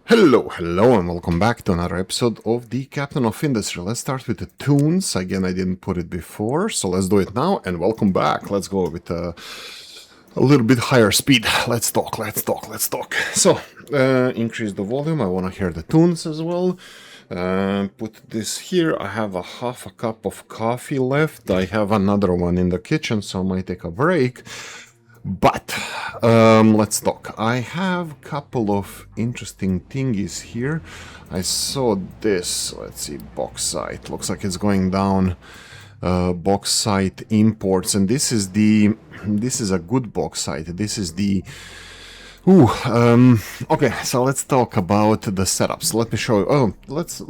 Hello, and welcome back to another episode of the Captain of Industry. Let's start with the tunes. Again, I didn't put it before, so let's do it now, and welcome back. Let's go with a little bit higher speed. Let's talk. So, increase the volume. I want to hear the tunes as well. Put this here. I have a half a cup of coffee left. I have another one in the kitchen, so I might take a break. But let's talk. I have a couple of interesting thingies here. I saw this. Let's see, bauxite. Looks like it's going down. Bauxite imports, and this is a good bauxite. This is the okay, so let's talk about the setups. Let me show you. Let's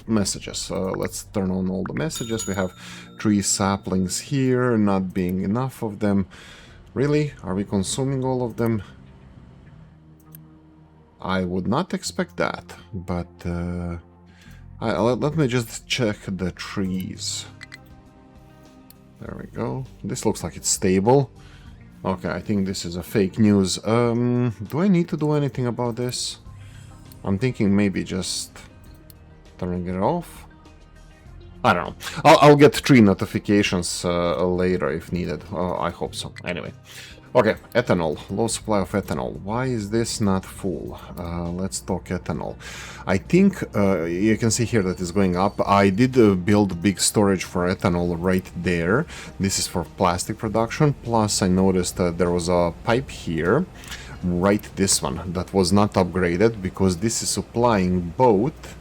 messages. Let's turn on all the messages. We have 3 saplings here, not being enough of them. Really? Are we consuming all of them? I would not expect that, but let me just check the trees. There we go. This looks like it's stable. Okay, I think this is a fake news. Do I need to do anything about this? I'm thinking maybe just turning it off. I don't know. I'll get 3 notifications later if needed. I hope so. Anyway. Okay, ethanol. Low supply of ethanol. Why is this not full? Let's talk ethanol. I think you can see here that it's going up. I did build big storage for ethanol right there. This is for plastic production. Plus, I noticed that there was a pipe here. Right, this one. That was not upgraded because this is supplying both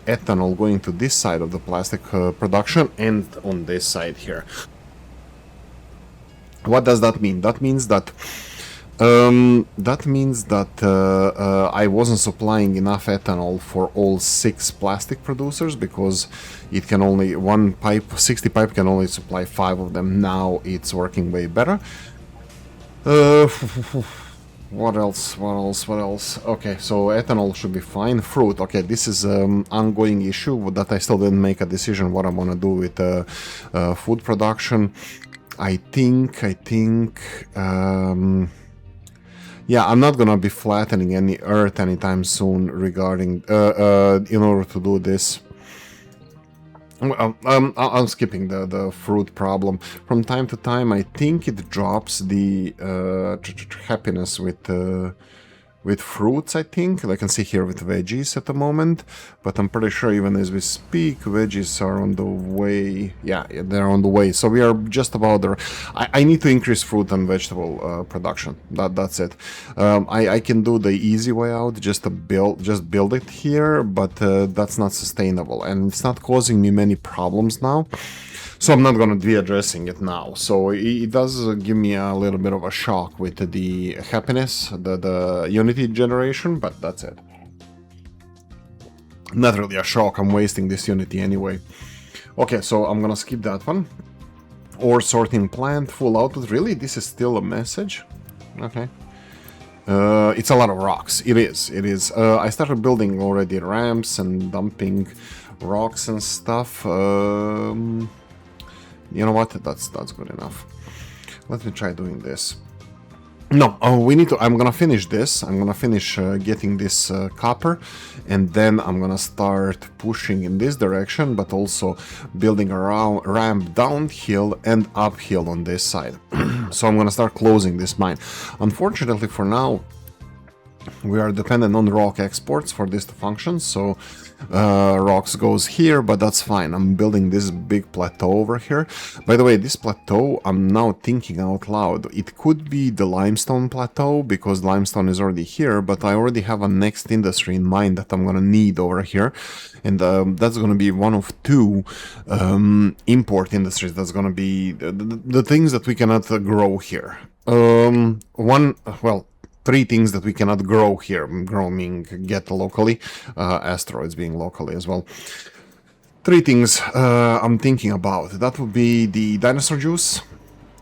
ethanol going to this side of the plastic production and on this side here. What does that mean? That means that I wasn't supplying enough ethanol for all 6 plastic producers because it can only 60 pipe can only supply 5 of them. Now it's working way better. What else? Okay, so ethanol should be fine. Fruit. Okay, this is an ongoing issue that I still didn't make a decision what I'm gonna do with food production. I think. Yeah, I'm not gonna be flattening any earth anytime soon regarding in order to do this. I'm skipping the fruit problem. From time to time, I think it drops the happiness with fruits, I think. I can see here with veggies at the moment, but I'm pretty sure even as we speak, veggies are on the way. Yeah, they're on the way. So we are just about there. I need to increase fruit and vegetable production. That's it. I can do the easy way out, just build it here, but that's not sustainable, and it's not causing me many problems now. So I'm not going to be addressing it now. So it does give me a little bit of a shock with the happiness, the unity generation, but that's it. Not really a shock, I'm wasting this unity anyway. Okay, so I'm going to skip that one. Ore sorting plant, full output. Really? This is still a message? Okay. It's a lot of rocks. It is. I started building already ramps and dumping rocks and stuff. You know what? That's good enough. Let me try doing this. No, we need to. I'm gonna finish this. I'm gonna finish getting this copper, and then I'm gonna start pushing in this direction, but also building a ramp downhill and uphill on this side. So I'm gonna start closing this mine. Unfortunately, for now, we are dependent on rock exports for this to function, so rocks goes here, but that's fine. I'm building this big plateau over here. By the way, this plateau, I'm now thinking out loud, it could be the limestone plateau, because limestone is already here, but I already have a next industry in mind that I'm gonna need over here, and that's gonna be one of 2 import industries. That's gonna be the things that we cannot grow here. 3 things that we cannot grow here. Grow meaning get locally, asteroids being locally as well. 3 things I'm thinking about. That would be the dinosaur juice.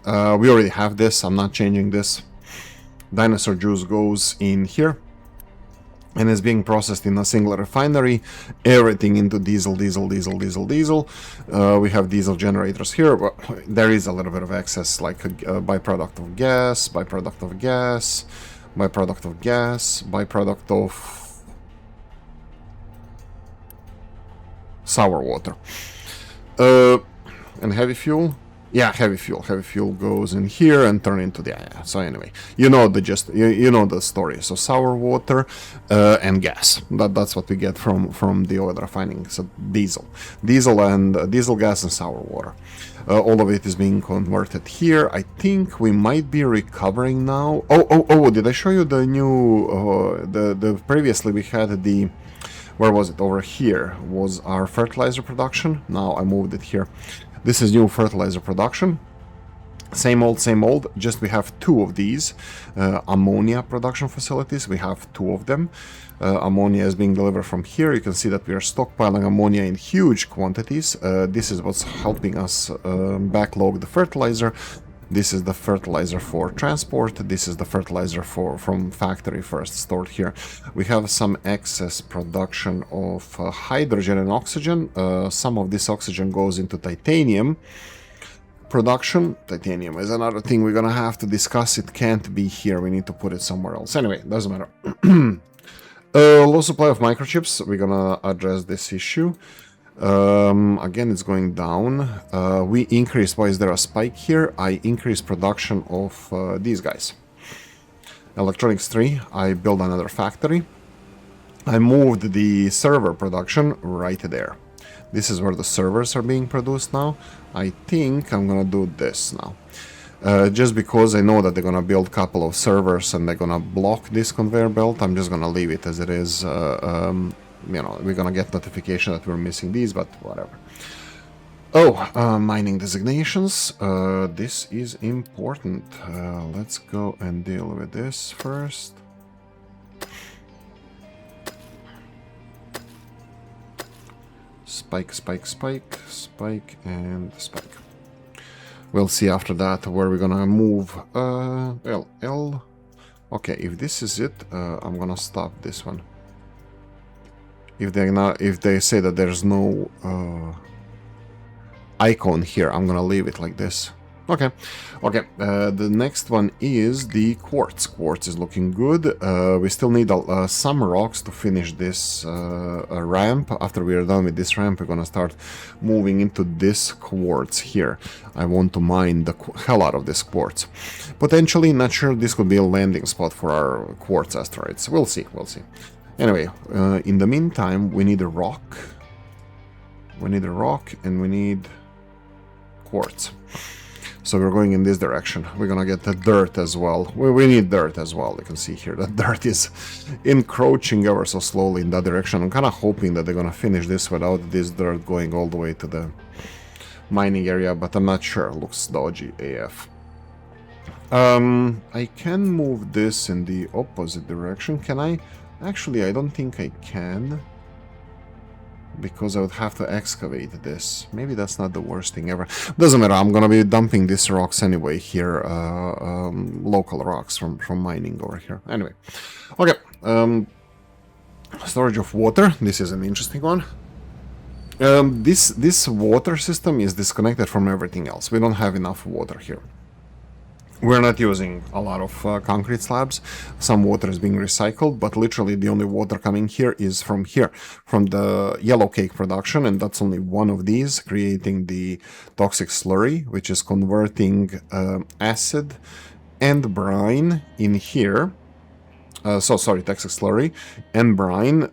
We already have this, I'm not changing this. Dinosaur juice goes in here and is being processed in a single refinery. Everything into diesel. We have diesel generators here, but there is a little bit of excess, like a byproduct of gas, byproduct of sour water. And heavy fuel? Yeah, heavy fuel. Heavy fuel goes in here and turn into the... Yeah. So anyway, you know the gist, you know the story. So sour water and gas. That's what we get from the oil refining. So diesel and diesel gas and sour water. All of it is being converted here. I think we might be recovering now. Oh! Did I show you the new? The previously we had the... Where was it? Over here was our fertilizer production. Now I moved it here. This is new fertilizer production. Same old, just we have two of these ammonia production facilities. We have two of them. Ammonia is being delivered from here. You can see that we are stockpiling ammonia in huge quantities. This is what's helping us backlog the fertilizer. This is the fertilizer for transport. This is the fertilizer from factory first stored here. We have some excess production of hydrogen and oxygen. Some of this oxygen goes into titanium production. Titanium is another thing we're gonna have to discuss. It can't be here. We need to put it somewhere else. Anyway, doesn't matter. Low supply of microchips. We're gonna address this issue. Again, it's going down. We increased. Why is there a spike here? I increased production of these guys. Electronics 3. I built another factory. I moved the server production right there. This is where the servers are being produced now. I think I'm gonna do this now. Just because I know that they're gonna build a couple of servers and they're gonna block this conveyor belt, I'm just gonna leave it as it is. You know, we're gonna get notification that we're missing these, but whatever. Oh, mining designations. This is important. Let's go and deal with this first. Spike, and spike. We'll see after that where we're gonna move. L. Okay, if this is it, I'm gonna stop this one. If they say that there's no icon here, I'm gonna leave it like this. Okay. The next one is the quartz. Quartz is looking good. We still need some rocks to finish this ramp. After we are done with this ramp, we're gonna start moving into this quartz here. I want to mine the hell out of this quartz. Potentially, not sure, this could be a landing spot for our quartz asteroids. We'll see. Anyway, in the meantime, we need a rock. And we need quartz. So we're going in this direction. We're gonna get the dirt as well. We need dirt as well. You can see here that dirt is encroaching ever so slowly in that direction. I'm kind of hoping that they're gonna finish this without this dirt going all the way to the mining area, but I'm not sure. It looks dodgy AF. I can move this in the opposite direction. Can I? Actually, I don't think I can, because I would have to excavate this. Maybe that's not the worst thing ever. Doesn't matter, I'm gonna be dumping these rocks anyway here, local rocks from mining over here. Anyway, okay, storage of water. This is an interesting one. This water system is disconnected from everything else. We don't have enough water here. We're not using a lot of concrete slabs. Some water is being recycled, but literally the only water coming here is from the yellow cake production, and that's only one of these, creating the toxic slurry, which is converting acid and brine in here. Toxic slurry and brine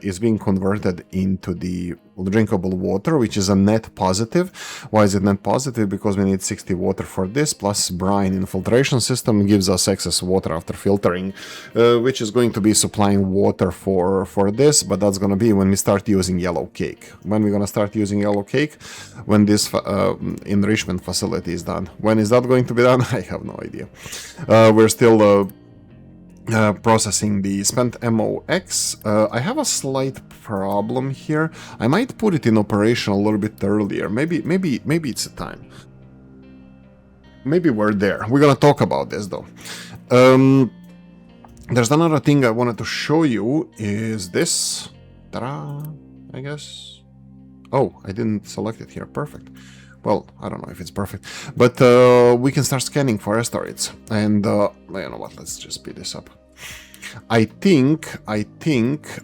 is being converted into the drinkable water, which is a net positive. Why is it net positive? Because we need 60 water for this, plus brine in filtration system gives us excess water after filtering, which is going to be supplying water for this, but that's going to be when we start using yellow cake. When we're going to start using yellow cake? When this enrichment facility is done. When is that going to be done? I have no idea. We're still processing the spent MOX. I have a slight problem here. I might put it in operation a little bit earlier. Maybe it's a time. Maybe we're there. We're gonna talk about this though. There's another thing I wanted to show you is this. Ta-da! I guess. Oh, I didn't select it here. Perfect. Well, I don't know if it's perfect, but we can start scanning for asteroids. And you know what? Let's just speed this up. I think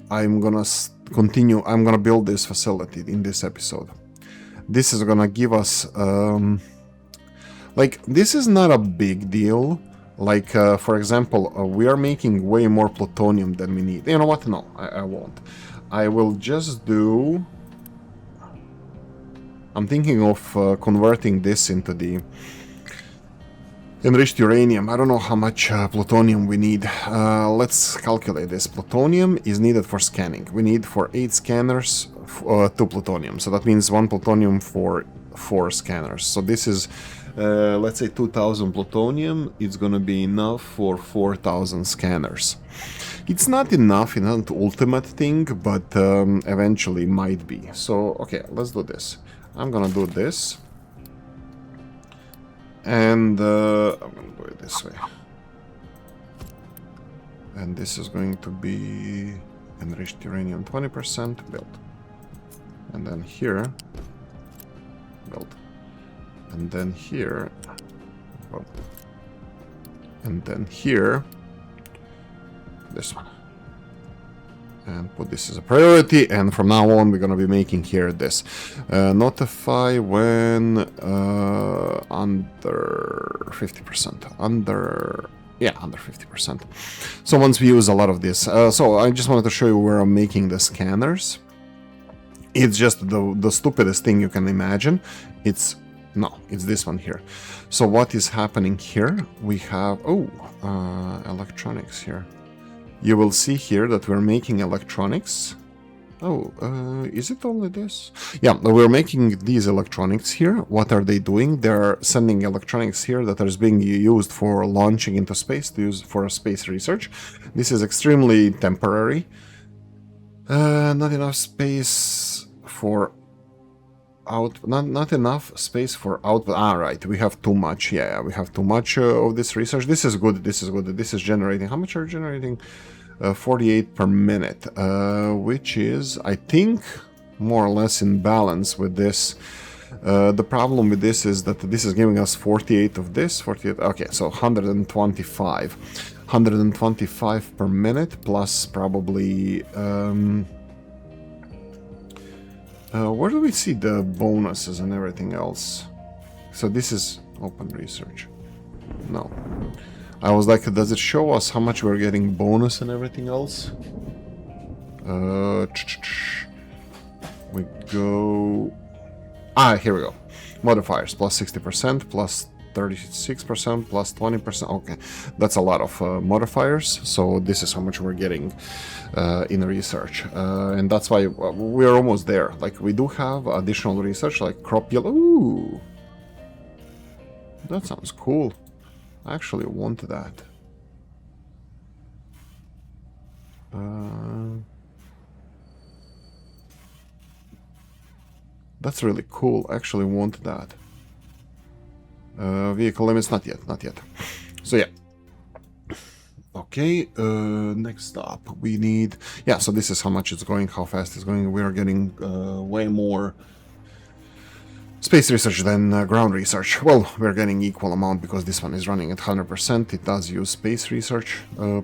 I'm gonna continue. I'm gonna build this facility in this episode. This is gonna give us like, this is not a big deal. Like, for example, we are making way more plutonium than we need. You know what? No, I won't. I will just do... I'm thinking of converting this into the enriched uranium. I don't know how much plutonium we need. Let's calculate this. Plutonium is needed for scanning. We need for 8 scanners 2 plutonium. So that means 1 plutonium for 4 scanners. So this is... let's say 2000 plutonium, it's gonna be enough for 4000 scanners. It's not enough in an ultimate thing, but eventually might be. So, okay, let's do this. I'm gonna do this. And I'm gonna do it this way. And this is going to be enriched uranium 20% built. And then here, built. And then here, oh, and then here, this one, and put this as a priority. And from now on, we're gonna be making here this notify when under 50%, under 50%. So once we use a lot of this, so I just wanted to show you where I'm making the scanners. It's just the stupidest thing you can imagine. It's this one here. So what is happening here? We have, electronics here. You will see here that we're making electronics. Is it only this? Yeah, we're making these electronics here. What are they doing? They're sending electronics here that is being used for launching into space, to use for space research. This is extremely temporary. Not enough space for not enough space for output. Right, we have too much. Yeah, we have too much of this research. This is good. This is generating. How much are generating? 48 per minute, which is, I think, more or less in balance with this. The problem with this is that this is giving us 48 of this. 48. Okay, so 125 per minute plus probably. Where do we see the bonuses and everything else? So this is open research. No. I was like, does it show us how much we're getting bonus and everything else? We go... here we go. Modifiers, plus 60%, plus 36%, plus 20%. Okay, that's a lot of modifiers. So this is how much we're getting in research. And that's why we're almost there. Like, we do have additional research, like crop yellow. Ooh, that sounds cool. I actually want that. That's really cool. I actually want that. Vehicle limits, not yet. So yeah. Okay, next up we need... Yeah, so this is how much it's going, how fast it's going. We are getting way more space research than ground research. Well, we're getting equal amount because this one is running at 100%. It does use space research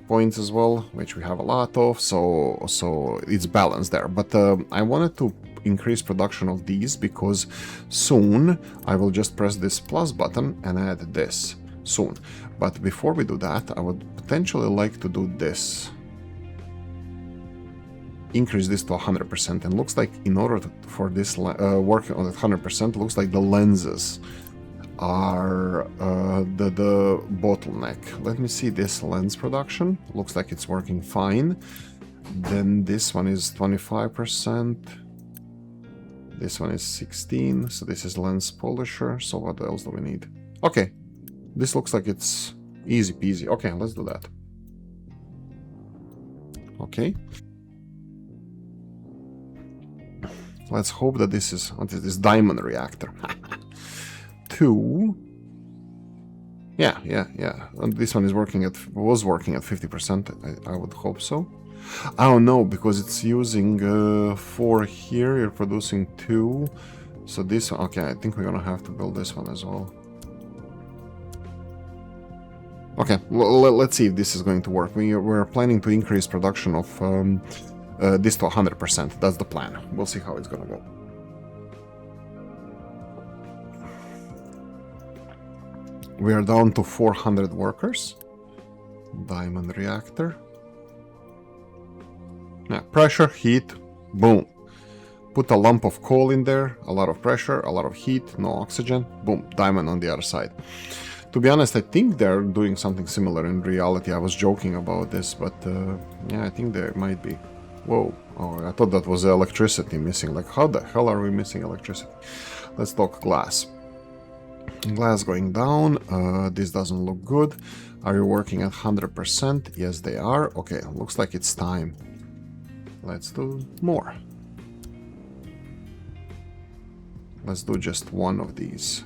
points as well, which we have a lot of, so it's balanced there. But I wanted to increase production of these because soon I will just press this plus button and add this soon. But before we do that, I would potentially like to do this. Increase this to 100%, and looks like in order for this work on 100%, looks like the lenses are the bottleneck. Let me see this lens production. Looks like it's working fine. Then this one is 25%. This one is 16. So this is lens polisher. So what else do we need? Okay, this looks like it's easy peasy. Okay, let's do that. Okay. Let's hope that this is this diamond reactor. 2. Yeah. And this one is was working at 50%. I would hope so. Oh no, because it's using 4 here. You're producing 2. So this one. Okay, I think we're gonna have to build this one as well. Okay, let's see if this is going to work. We're planning to increase production of this to 100%. That's the plan. We'll see how it's gonna go. We are down to 400 workers. Diamond reactor. Yeah, pressure, heat, boom. Put a lump of coal in there, a lot of pressure, a lot of heat, no oxygen, boom, diamond on the other side. To be honest, I think they're doing something similar in reality. I was joking about this, but yeah, I think there might be. Whoa, oh, I thought that was electricity missing. Like, how the hell are we missing electricity? Let's talk glass. Glass going down, this doesn't look good. Are you working at 100%? Yes, they are. Okay, looks like it's time. Let's do more. Let's do just one of these.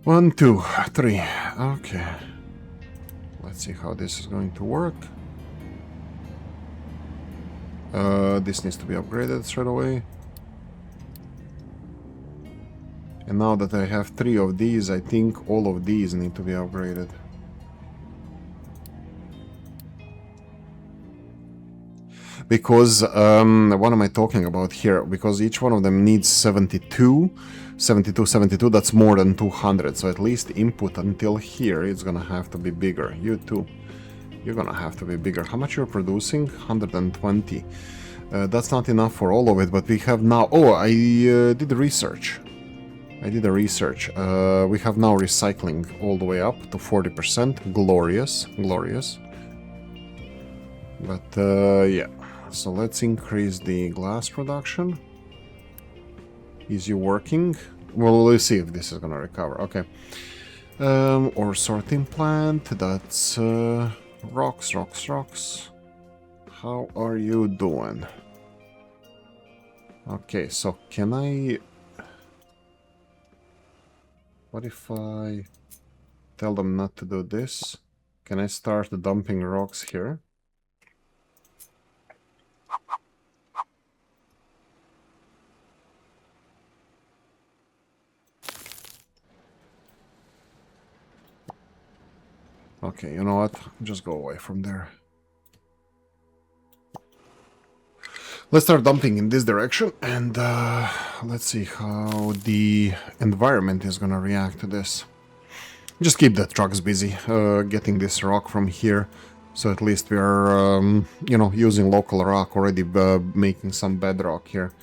One, two, three. Okay. Let's see how this is going to work. This needs to be upgraded straight away. And now that I have 3 of these, I think all of these need to be upgraded. Because, what am I talking about here? Because each one of them needs 72, 72, that's more than 200. So at least input until here, it's gonna have to be bigger. You too. You're gonna have to be bigger. How much you're producing? 120. That's not enough for all of it, but we have now... Oh, I did research. I did a research. We have now recycling all the way up to 40%. Glorious, glorious. But yeah, so let's increase the glass production. Is you working? Well, let's see if this is gonna recover. Okay. Or sorting plant. That's rocks. How are you doing? Okay, so can I... What if I tell them not to do this? Can I start dumping rocks here? Okay, you know what? Just go away from there. Let's start dumping in this direction, and let's see how the environment is gonna react to this. Just keep the trucks busy, getting this rock from here, so at least we are, you know, using local rock already, making some bedrock here.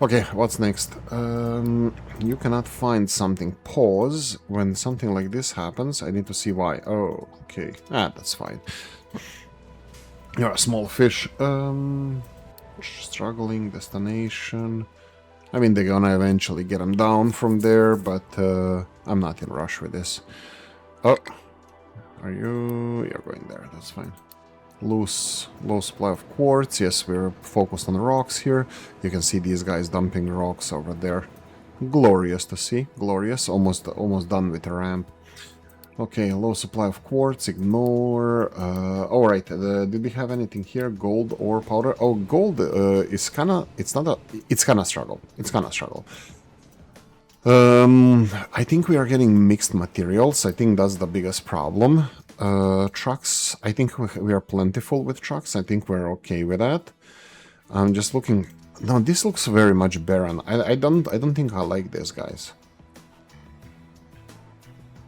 Okay, what's next? You cannot find something. Pause. When something like this happens, I need to see why. Oh, okay. Ah, that's fine. You're a small fish. Struggling destination. I mean, they're gonna eventually get them down from there, but I'm not in a rush with this. Oh, are you? You're going there. That's fine. Low supply of quartz. Yes, we're focused on the rocks here. You can see these guys dumping rocks over there. Glorious to see. Glorious. Almost done with the ramp. Okay, low supply of quartz, ignore. Alright, did we have anything here? Gold or powder? Oh, gold is kinda... It's kinda struggle. It's kinda struggle. I think we are getting mixed materials. I think that's the biggest problem. Trucks, I think we are plentiful with trucks. I think we're okay with that. I'm just looking... No, this looks very much barren. I don't think I like this, guys.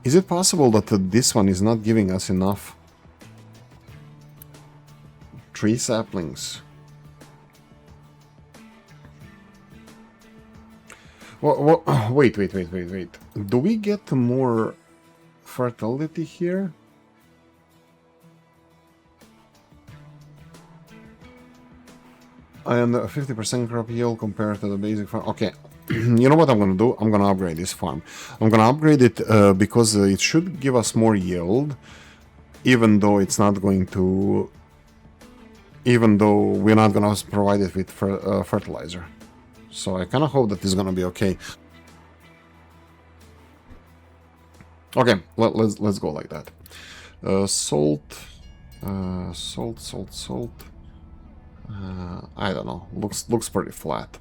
Is it possible that this one is not giving us enough tree saplings? Well, wait. Do we get more fertility here? And 50% crop yield compared to the basic farm. Okay. You know what I'm gonna do? I'm gonna upgrade this farm. I'm gonna upgrade it because it should give us more yield, even though it's not going to... Even though we're not gonna provide it with fertilizer. So I kinda hope that this is gonna be okay. Okay, let's go like that. Salt, Salt, salt, salt. I don't know. Looks pretty flat.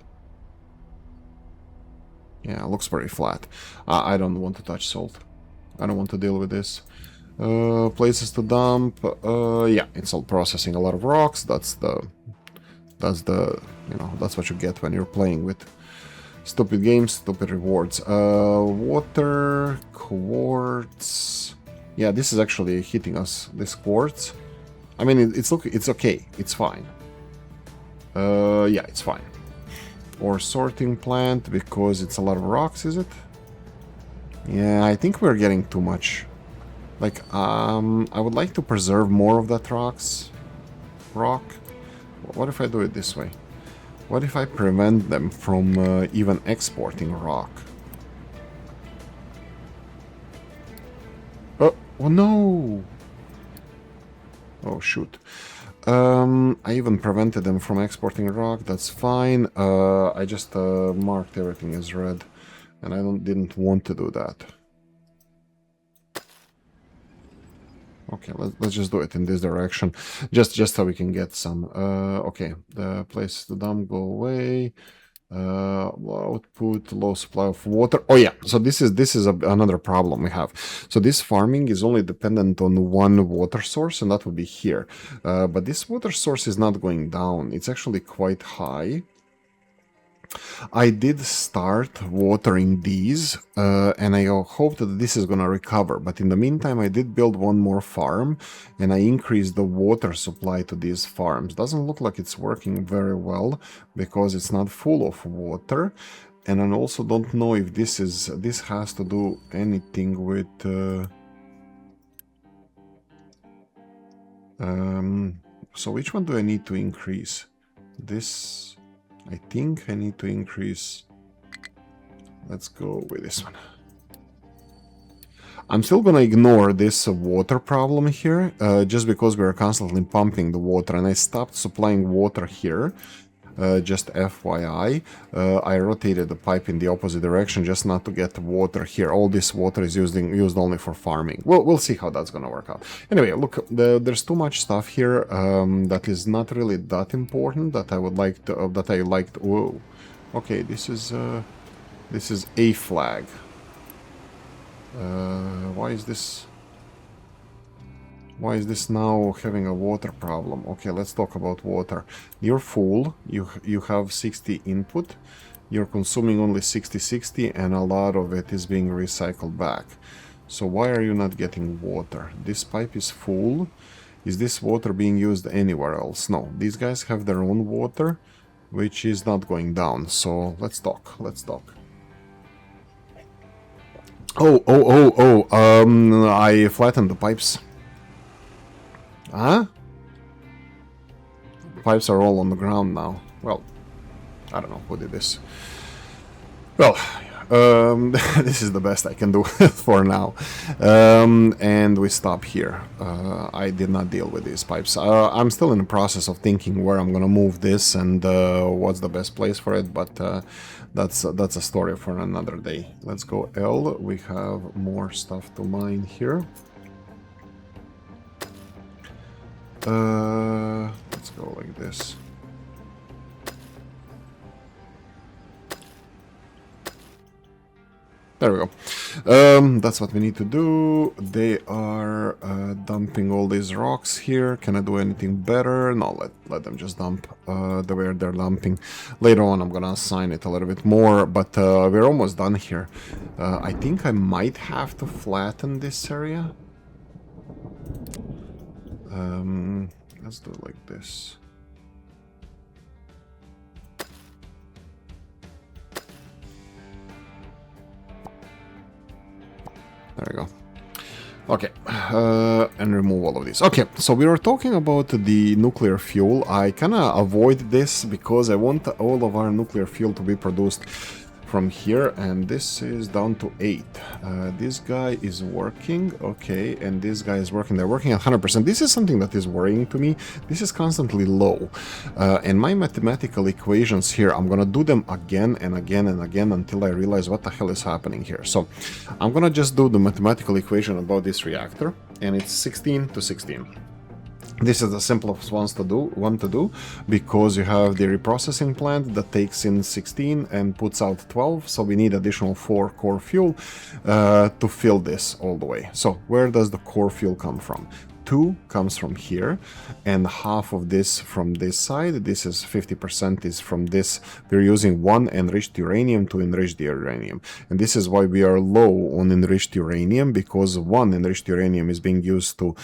Yeah, looks pretty flat. I don't want to touch salt. I don't want to deal with this. Places to dump. Yeah, it's all processing a lot of rocks. That's the that's what you get when you're playing with stupid games, stupid rewards. Water, quartz. Yeah, this is actually hitting us. This quartz. I mean, it's okay. It's fine. Yeah, it's fine. Or sorting plant because it's a lot of rocks, is it? Yeah, I think we're getting too much. Like, I would like to preserve more of that rock. What if I do it this way? What if I prevent them from even exporting rock? Oh no! Oh shoot. I even prevented them from exporting rock, that's fine. I just marked everything as red, and I didn't want to do that. Okay, let's just do it in this direction, just so we can get some. Okay, the place to dump go away. Output, low supply of water. Oh yeah, so this is another problem we have. So this farming is only dependent on one water source, and that would be here. But this water source is not going down. It's actually quite high. I did start watering these, and I hope that this is gonna recover. But in the meantime, I did build one more farm, and I increased the water supply to these farms. Doesn't look like it's working very well, because it's not full of water. And I also don't know if this has to do anything with... so which one do I need to increase? This... I think I need to increase. Let's go with this one. I'm still gonna ignore this water problem here, just because we're constantly pumping the water, and I stopped supplying water here. Just FYI, I rotated the pipe in the opposite direction just not to get water here. All this water is used only for farming. We'll see how that's gonna work out. Anyway, look, there's too much stuff here that is not really that important that I would like to. Whoa, okay, this is a flag. Why is this? Why is this now having a water problem? Okay, let's talk about water. You're full, you have 60 input, you're consuming only 60, and a lot of it is being recycled back. So why are you not getting water? This pipe is full. Is this water being used anywhere else? No, these guys have their own water, which is not going down. So let's talk. I flattened the pipes. Huh? Pipes are all on the ground now. Well, I don't know who did this. Well, this is the best I can do for now. And we stop here. I did not deal with these pipes. I'm still in the process of thinking where I'm gonna move this and what's the best place for it, but that's a story for another day. Let's go L. We have more stuff to mine here. Let's go like this. There we go. That's what we need to do. They are dumping all these rocks here. Can I do anything better? No, let them just dump the way they're dumping. Later on, I'm gonna assign it a little bit more, but we're almost done here. I think I might have to flatten this area. Let's do it like this. There we go. Okay, and remove all of these. Okay, so we were talking about the nuclear fuel. I kinda avoid this because I want all of our nuclear fuel to be produced from here, and this is down to 8. This guy is working, okay, and this guy is working. They're working at 100%. This is something that is worrying to me. This is constantly low, and my mathematical equations here, I'm gonna do them again and again and again until I realize what the hell is happening here. So I'm gonna just do the mathematical equation about this reactor, and it's 16 to 16. This is the simplest one to do because you have the reprocessing plant that takes in 16 and puts out 12, so we need additional 4 core fuel to fill this all the way. So where does the core fuel come from? 2 comes from here, and half of this from this side. This is 50% is from this. We're using 1 enriched uranium to enrich the uranium, and this is why we are low on enriched uranium, because 1 enriched uranium is being used to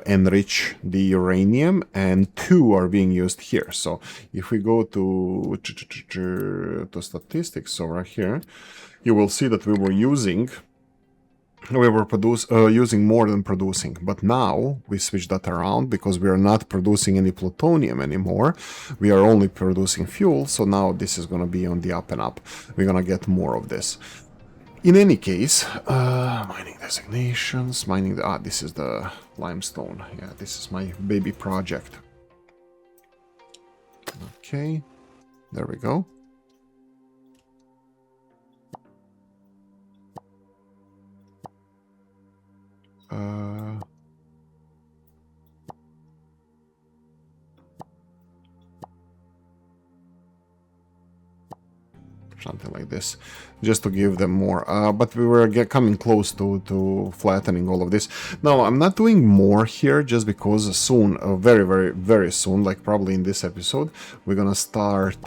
enrich the uranium, and 2 are being used here. So if we go to statistics over here, you will see that we were using using more than producing, but now we switch that around because we are not producing any plutonium anymore. We are only producing fuel, so now this is going to be on the up and up. We're going to get more of this. In any case, mining designations, this is the limestone. Yeah, this is my baby project. Okay, there we go. Something like this, just to give them more. But we were coming close to flattening all of this. Now, I'm not doing more here just because soon, very, very, very soon, like probably in this episode, we're gonna start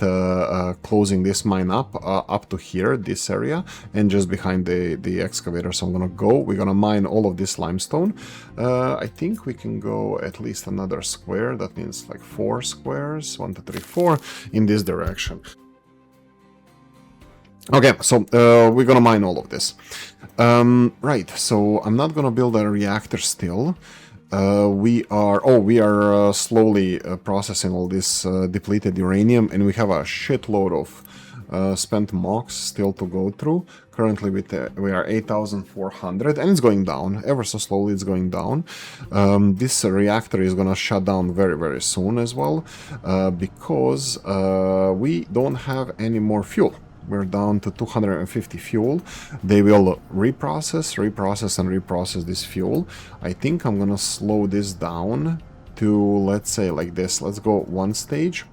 closing this mine up to here, this area, and just behind the excavator. So I'm gonna go, we're gonna mine all of this limestone. I think we can go at least another square. That means like 4 squares, 1, 2, 3, 4, in this direction. Okay, so we're gonna mine all of this. Right, so I'm not gonna build a reactor still. We are slowly processing all this depleted uranium, and we have a shitload of spent MOX still to go through. Currently we are 8,400, and it's going down. Ever so slowly it's going down. This reactor is gonna shut down very, very soon as well, because we don't have any more fuel. We're down to 250 fuel. They will reprocess this fuel. I think I'm gonna slow this down to, let's say, like this. Let's go 1 stage.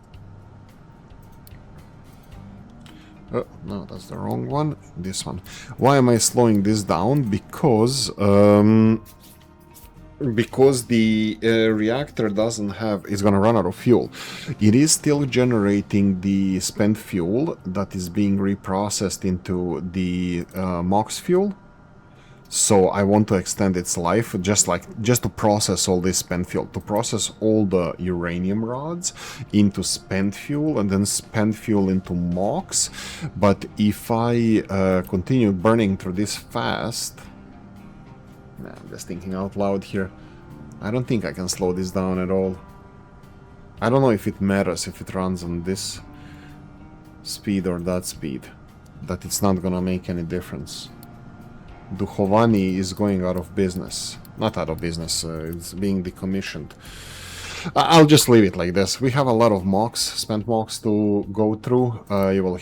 Oh, no, that's the wrong one. This one. Why am I slowing this down? Because the reactor is gonna run out of fuel. It is still generating the spent fuel that is being reprocessed into the MOX fuel. So I want to extend its life, just to process all this spent fuel, to process all the uranium rods into spent fuel, and then spent fuel into MOX. But if I continue burning through this fast, I'm just thinking out loud here, I don't think I can slow this down at all. I don't know if it matters if it runs on this speed or that speed. That it's not gonna make any difference. Duchovany is going out of business. Not out of business, it's being decommissioned. I'll just leave it like this. We have a lot of MOX, spent MOX to go through. You will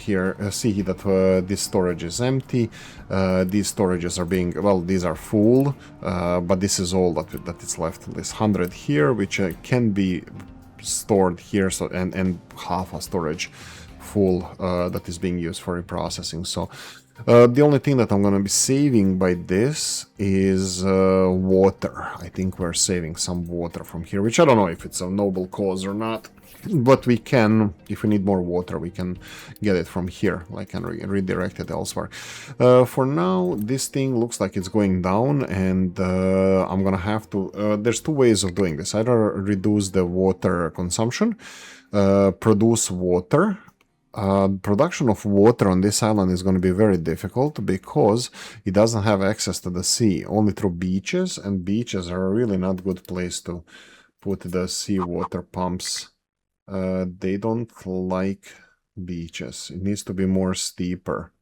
see that this storage is empty. These storages are being, well, these are full, but this is all that is left. This 100 here, which can be stored here, so and half a storage full that is being used for reprocessing. So the only thing that I'm going to be saving by this is water. I think we're saving some water from here, which I don't know if it's a noble cause or not. But we can, if we need more water, we can get it from here, like, and redirect it elsewhere. For now, this thing looks like it's going down, and I'm going to have to... there's 2 ways of doing this. Either reduce the water consumption, produce water. Production of water on this island is going to be very difficult because it doesn't have access to the sea, only through beaches, and beaches are a really not good place to put the seawater pumps. They don't like beaches. It needs to be more steeper.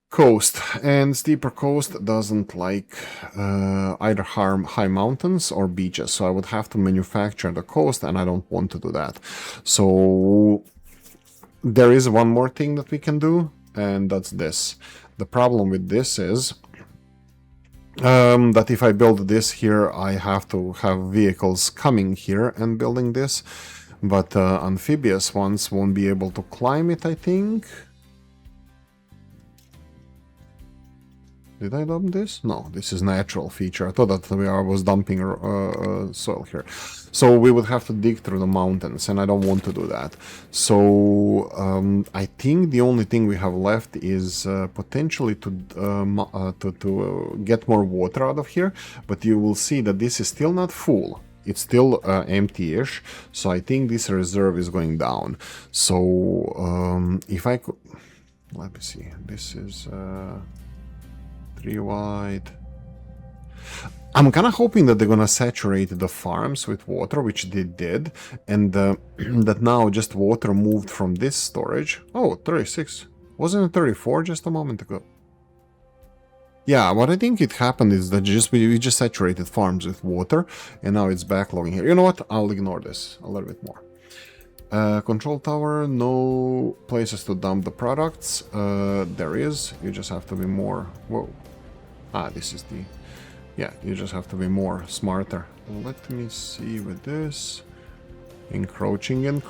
Coast, and steeper coast doesn't like either high mountains or beaches, so I would have to manufacture the coast, and I don't want to do that. So there is one more thing that we can do, and that's this. The problem with this is that if I build this here, I have to have vehicles coming here and building this, but amphibious ones won't be able to climb it, I think. Did I dump this? No, this is natural feature. I thought that I was dumping soil here. So we would have to dig through the mountains, and I don't want to do that. So I think the only thing we have left is potentially to get more water out of here. But you will see that this is still not full. It's still empty-ish. So I think this reserve is going down. So if I could... Let me see. This is... 3 wide. I'm kind of hoping that they're gonna saturate the farms with water, which they did, and that now just water moved from this storage. Oh, 36. Wasn't it 34 just a moment ago? Yeah, what I think it happened is that we just saturated farms with water, and now it's backlogging here. You know what? I'll ignore this a little bit more. Control tower, no places to dump the products. There is. You just have to be more... Whoa. Ah, this is the... Yeah, you just have to be more smarter. Let me see with this. Encroaching. It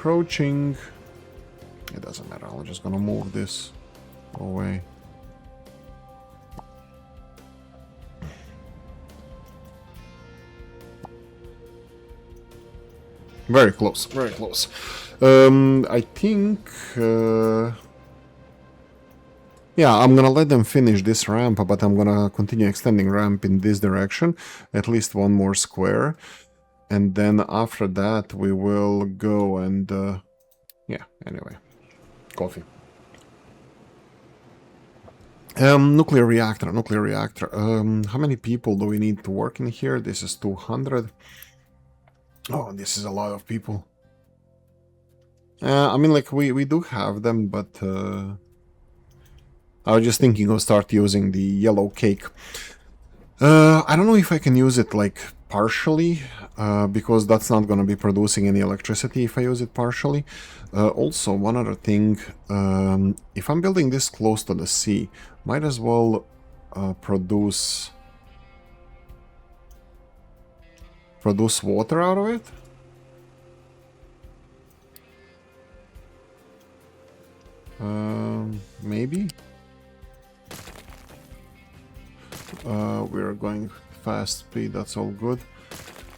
doesn't matter. I'm just gonna move this away. Very close, very close. I think... yeah, I'm gonna let them finish this ramp, but I'm gonna continue extending ramp in this direction, at least one more square. And then after that, we will go and... yeah, anyway. Coffee. Nuclear reactor. How many people do we need to work in here? This is 200. Oh, this is a lot of people. I mean, like, we do have them, but... I was just thinking of start using the yellow cake. I don't know if I can use it, like, partially, because that's not going to be producing any electricity if I use it partially. Also, one other thing, if I'm building this close to the sea, might as well produce water out of it. Maybe. We're going fast speed, that's all good.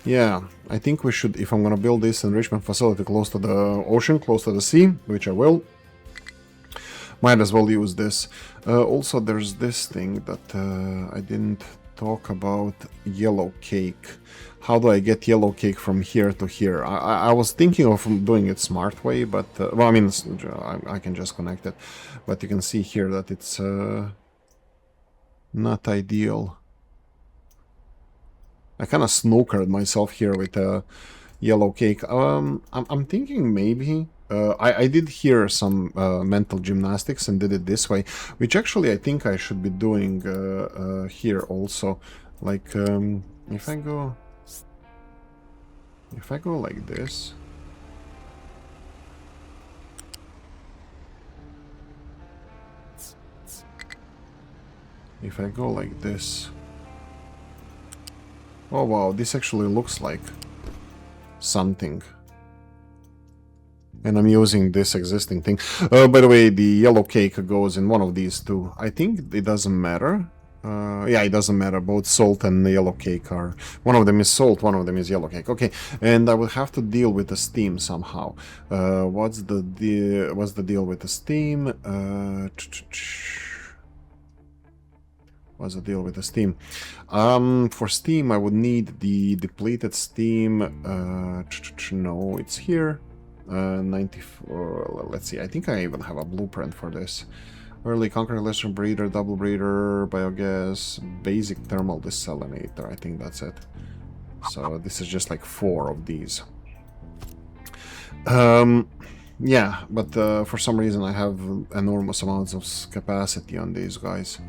Yeah, I think we should, if I'm gonna build this enrichment facility close to the ocean, close to the sea, which I will, might as well use this. Also, there's this thing that I didn't talk about, yellow cake. How do I get yellow cake from here to here? I was thinking of doing it smart way, but, well, I mean, I can just connect it. But you can see here that it's not ideal. I kind of snookered myself here with a yellow cake. I'm thinking maybe... I did hear some mental gymnastics and did it this way, which actually I think I should be doing here also. Like, if I go like this... If I go like this... Oh wow, this actually looks like something. And I'm using this existing thing. By the way, the yellow cake goes in one of these two. I think it doesn't matter. Yeah, it doesn't matter. Both salt and yellow cake are... One of them is salt, one of them is yellow cake. Okay, and I will have to deal with the steam somehow. What's the deal with the steam? What's the deal with the steam? For steam, I would need the depleted steam. No, it's here. 94. Let's see. I think I even have a blueprint for this. Early concrete electric breeder, double breeder, biogas, basic thermal desalinator. I think that's it. So this is just like 4 of these. Yeah, but for some reason I have enormous amounts of capacity on these guys.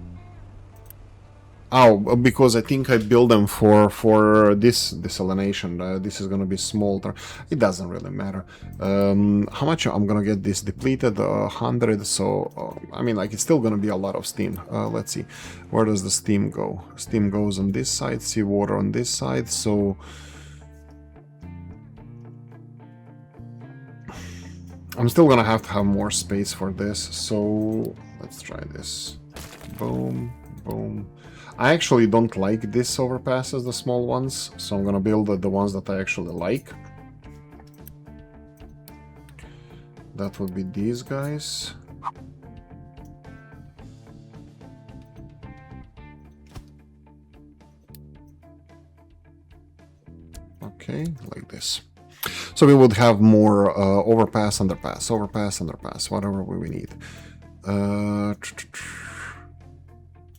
Oh, because I think I build them for this desalination. This is gonna be smaller. It doesn't really matter. How much I'm gonna get this depleted? 100. So I mean, like, it's still gonna be a lot of steam. Let's see, where does the steam go? Steam goes on this side. Seawater on this side. So I'm still gonna have to have more space for this. So let's try this. Boom, boom. I actually don't like this overpasses, the small ones, so I'm gonna build the ones that I actually like. That would be these guys. Okay, like this. So we would have more overpass, underpass, overpass, underpass, whatever we need.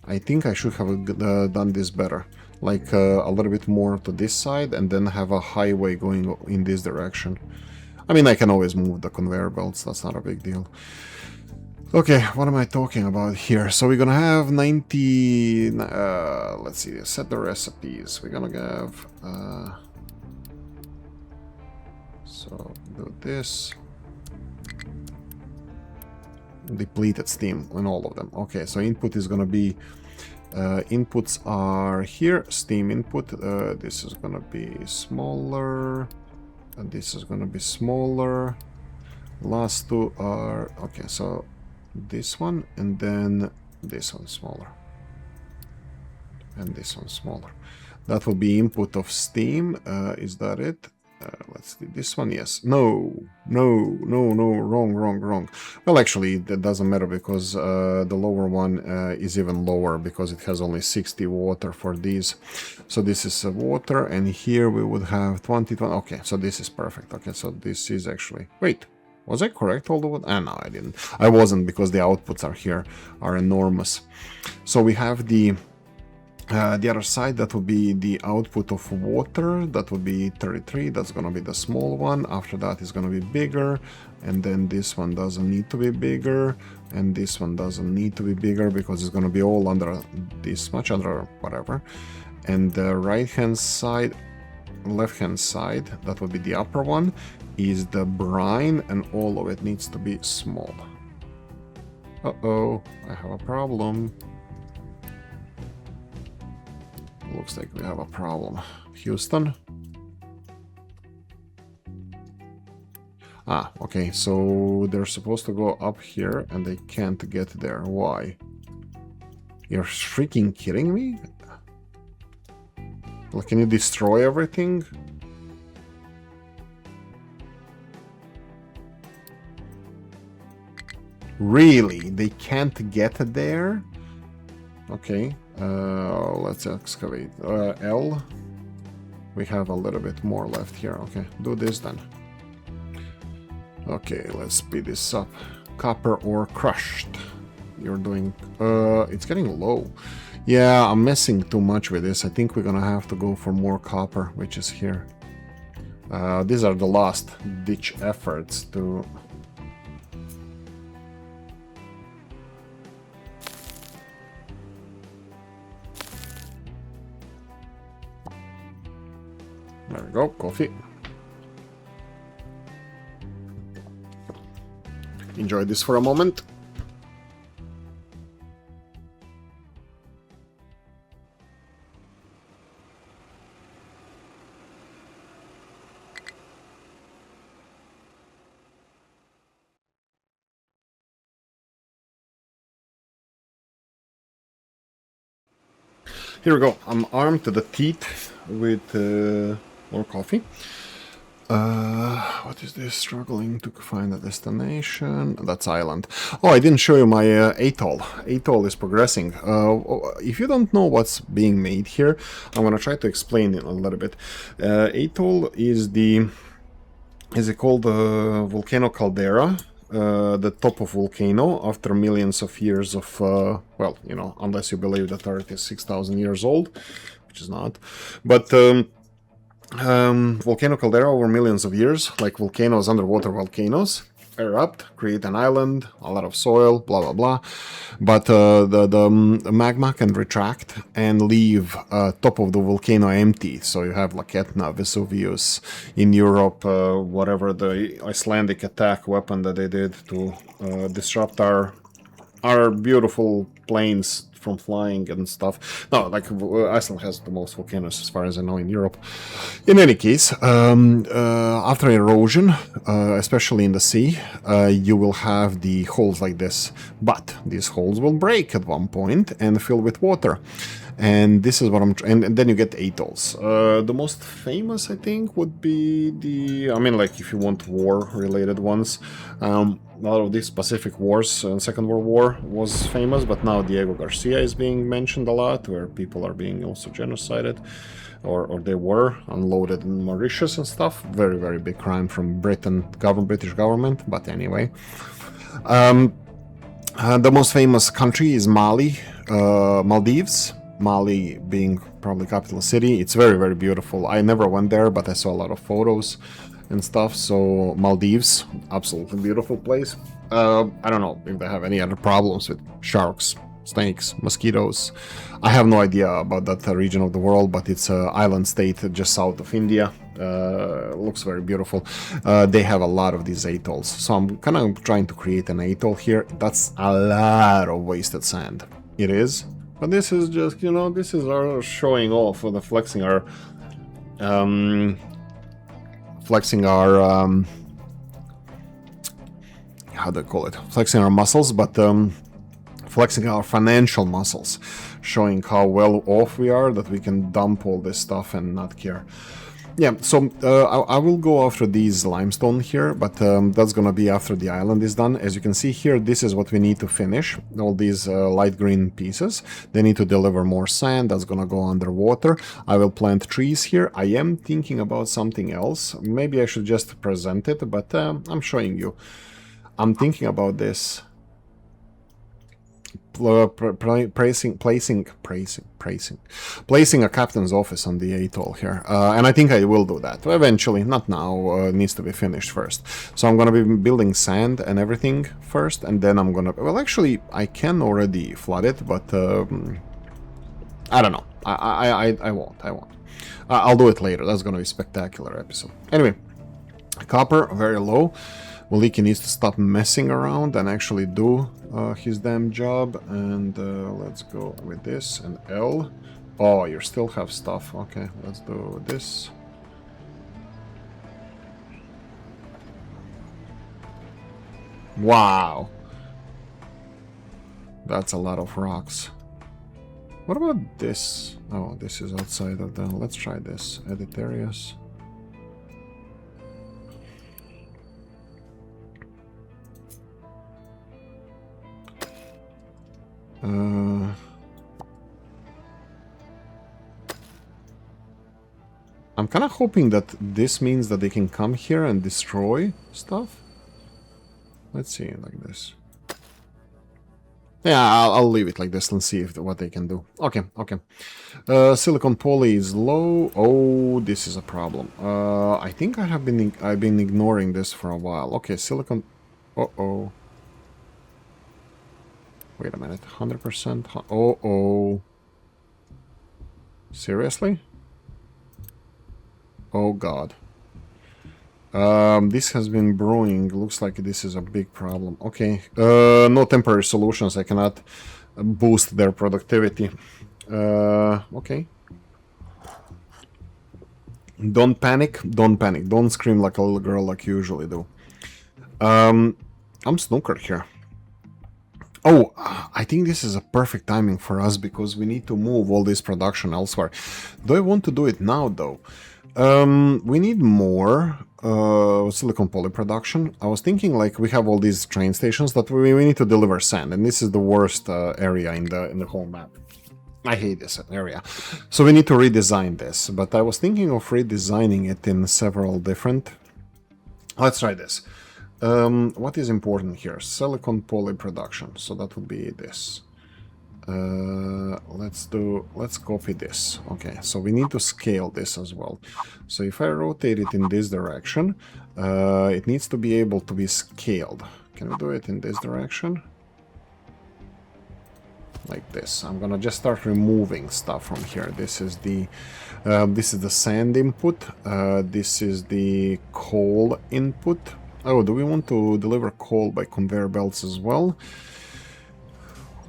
I think I should have done this better, like a little bit more to this side and then have a highway going in this direction. I mean, I can always move the conveyor belts, that's not a big deal. Okay, what am I talking about here? So we're gonna have 90... let's see, set the recipes. We're gonna have... so, do this. Depleted steam in all of them. Okay, so input is gonna be inputs are here. Steam input, this is gonna be smaller, and this is gonna be smaller. Last two are okay, so this one and then this one smaller, and this one smaller. That will be input of steam. Is that it? Let's do this one. Yes. No. Wrong. Well, actually, that doesn't matter because the lower one is even lower because it has only 60 water for these. So this is water, and here we would have 20. Okay, so this is perfect. Okay, so this is actually... Wait, was I correct all the way? No, I didn't. I wasn't because the outputs are here, are enormous. So we have the other side, that would be the output of water, that would be 33, that's gonna be the small one. After that is gonna be bigger, and then this one doesn't need to be bigger, and this one doesn't need to be bigger because it's gonna be all under this much, under whatever. And the right hand side, left hand side, that would be the upper one, is the brine, and all of it needs to be small. Uh-oh, I have a problem. Looks like we have a problem. Houston? Ah, okay, so they're supposed to go up here and they can't get there. Why? You're freaking kidding me? Like, can you destroy everything? Really? They can't get there? Okay. Let's excavate. L. We have a little bit more left here. Okay, do this then. Okay, let's speed this up. Copper ore crushed. You're doing... it's getting low. Yeah, I'm messing too much with this. I think we're gonna have to go for more copper, which is here. These are the last ditch efforts to... There we go, coffee. Enjoy this for a moment. Here we go. I'm armed to the teeth with more coffee. What is this? Struggling to find a destination. That's island. Oh, I didn't show you my atoll. Atoll is progressing. If you don't know what's being made here, I'm gonna try to explain it a little bit. Atoll is the... Is it called volcano caldera? The top of volcano after millions of years of, well, you know, unless you believe that Earth is 6,000 years old, which is not. But volcano caldera over millions of years, like volcanoes, underwater volcanoes. erupt, create an island, a lot of soil, blah blah blah. But the magma can retract and leave top of the volcano empty. So you have like Etna, Vesuvius in Europe, whatever the Icelandic attack weapon that they did to disrupt our beautiful plains from flying and stuff. No, like Iceland has the most volcanoes as far as I know in Europe. In any case, after erosion, especially in the sea, you will have the holes like this. But these holes will break at one point and fill with water. And this is what and then you get atolls. The most famous, I think, would be I mean, like, if you want war-related ones, a lot of these Pacific Wars and Second World War was famous, but now Diego Garcia is being mentioned a lot, where people are being also genocided, or they were unloaded in Mauritius and stuff. Very, very big crime from British government, but anyway. The most famous country is Maldives. Mali being probably capital city. It's very, very beautiful. I never went there, but I saw a lot of photos and stuff. So Maldives, absolutely beautiful place. I don't know if they have any other problems with sharks, snakes, mosquitoes. I have no idea about that region of the world, but it's an island state just south of India. Looks very beautiful. They have a lot of these atolls, so I'm kind of trying to create an atoll here. That's a lot of wasted sand. It is. But this is just, this is our showing off, or the flexing our how do I call it? Flexing our muscles, but flexing our financial muscles, showing how well off we are, that we can dump all this stuff and not care. Yeah, so I will go after these limestone here, but that's gonna be after the island is done. As you can see here, this is what we need to finish, all these light green pieces. They need to deliver more sand, that's gonna go underwater. I will plant trees here. I am thinking about something else. Maybe I should just present it, but I'm showing you. I'm thinking about this. Placing a captain's office on the atoll here, and I think I will do that eventually, not now. It needs to be finished first, so I'm gonna be building sand and everything first, and then I'm gonna, well, actually I can already flood it, but I don't know. I won't. I'll do it later. That's gonna be a spectacular episode. Anyway, copper very low. Oolykee needs to stop messing around and actually do his damn job. And let's go with this and L. Oh, you still have stuff. Okay, let's do this. Wow. That's a lot of rocks. What about this? Oh, this is outside of the... Let's try this. Edit areas. I'm kind of hoping that this means that they can come here and destroy stuff. Let's see, like this. Yeah, I'll leave it like this and see what they can do. Okay. Silicon poly is low. Oh, this is a problem. I think I've been ignoring this for a while. Okay, silicon. Uh-oh. Wait a minute. 100%. Uh-oh. Seriously? Oh god. This has been brewing. Looks like this is a big problem. Okay. No temporary solutions. I cannot boost their productivity. Okay. Don't panic. Don't panic. Don't scream like a little girl like you usually do. I'm snookered here. Oh, I think this is a perfect timing for us because we need to move all this production elsewhere. Do I want to do it now, though? We need more silicon poly production. I was thinking, like, we have all these train stations that we need to deliver sand, and this is the worst area in the whole map. I hate this area. So we need to redesign this, but I was thinking of redesigning it in several different... Let's try this. What is important here? Silicon poly production. So that would be this. let's copy this. Okay, so we need to scale this as well. So if I rotate it in this direction, it needs to be able to be scaled. Can we do it in this direction? Like this. I'm gonna just start removing stuff from here. This is the sand input. This is the coal input. Oh, do we want to deliver coal by conveyor belts as well?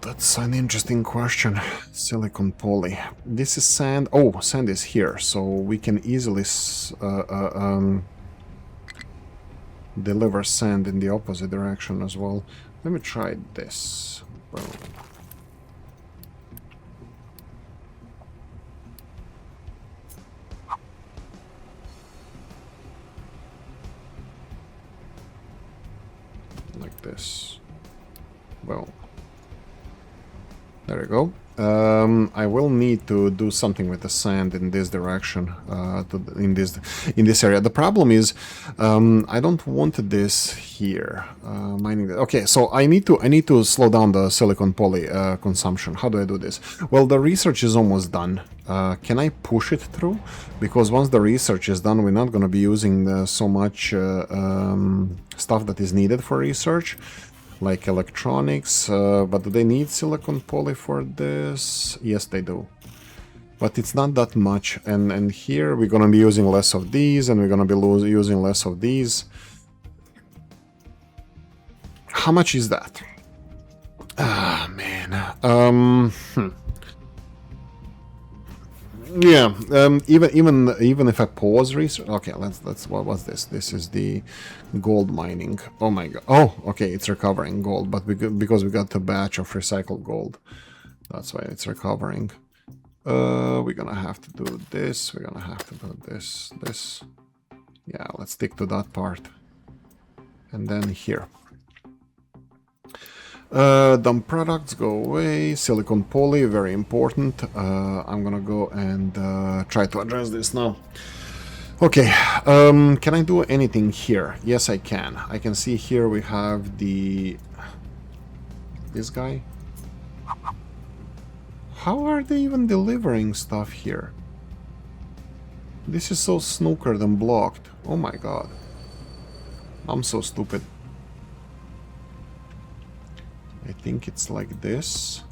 That's an interesting question. Silicon poly. This is sand. Oh, sand is here, so we can easily deliver sand in the opposite direction as well. Let me try this. Boom. Like this. Well, there you go. I will need to do something with the sand in this direction, in this area. The problem is, I don't want this here. Mining. Okay, so I need to slow down the silicon poly consumption. How do I do this? Well, the research is almost done. Can I push it through? Because once the research is done, we're not going to be using so much stuff that is needed for research, like electronics. But do they need silicon poly for this? Yes, they do. But it's not that much. And here we're going to be using less of these, and we're going to be using less of these. How much is that? Ah, man. Yeah, even if I pause research. Okay, let's what's this? This is the gold mining. Oh my god. Oh, okay, it's recovering gold, but because we got a batch of recycled gold, that's why it's recovering. We're gonna have to do this. We're gonna have to do this. Yeah, let's stick to that part. And then here. Dump products, go away. Silicon poly, very important. I'm gonna go and try to address this now. Okay, can I do anything here? Yes, I can. I can see here we have this guy. How are they even delivering stuff here? This is so snookered and blocked. Oh my god. I'm so stupid. I think it's like this.